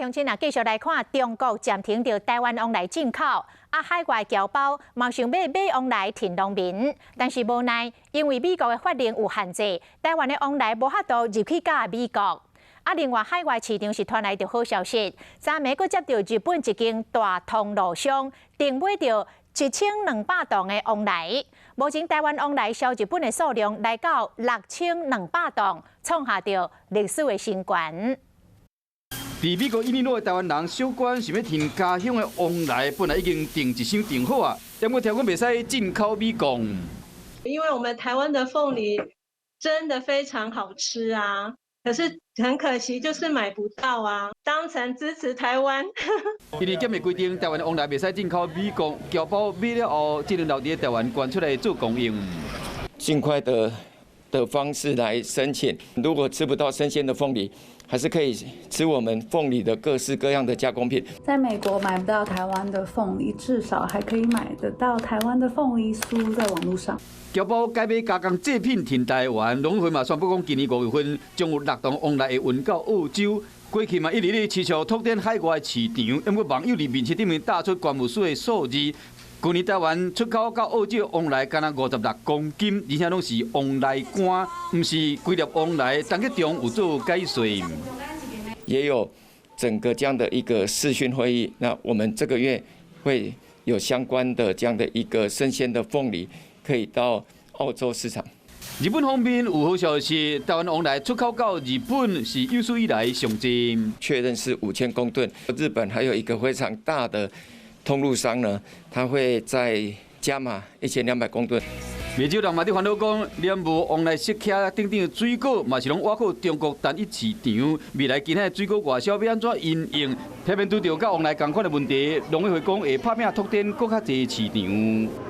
乡亲啊，继续来看中国暂停着台湾往来进口，海外侨胞嘛想要买往来挺农民，但是无奈因为美国的法令有限制，台湾的往来无法度入去甲美国。另外海外市场是传来着好消息，昨暝佫接到日本一间大通路商订买着1200吨的往来，目前台湾往来销日本的数量来到6200吨，创下着历史的新高。在美国1年多的台湾人，小关想要听家乡的往来，本来已经订一箱订好啊，但我条款袂使进口美国。因为我们台湾的凤梨真的非常好吃啊，可是很可惜就是买不到啊。当成支持台湾。因为检的规定，台湾的往来袂使进口美国侨胞买了后，只能留伫台湾关出来做供应。尽快的方式来申请。如果吃不到新鲜的凤梨，还是可以吃我们凤梨的各式各样的加工品。在美国买不到台湾的凤梨，至少还可以买得到台湾的凤梨酥，在网络上。侨胞改买加工制品停台湾，农会嘛宣布讲，今年5月份将有6吨往来会运到澳洲。过去嘛一直咧持续拓展海外市场，因为网友伫面册顶面打出关务署的数字。去年台湾出口到澳洲往来，敢若56公斤，而且拢是往来干，唔是规粒往来。当局中有做解说，也有整个这样的一个视讯会议。那我们这个月会有相关的这样的一个生鲜的凤梨，可以到澳洲市场。日本方面有好消息，台湾往来出口到日本是有史以来上济，确认是5000公吨。日本还有一个非常大的通路商呢，他会再加码1200公吨。未少人嘛伫烦恼讲，连无往来食客顶顶的水果，嘛是拢挖靠中国单一市场。未来今仔水果外销要安怎因应？偏偏拄到甲往来同款的问题，农委会讲会拍拼拓展更较侪市场。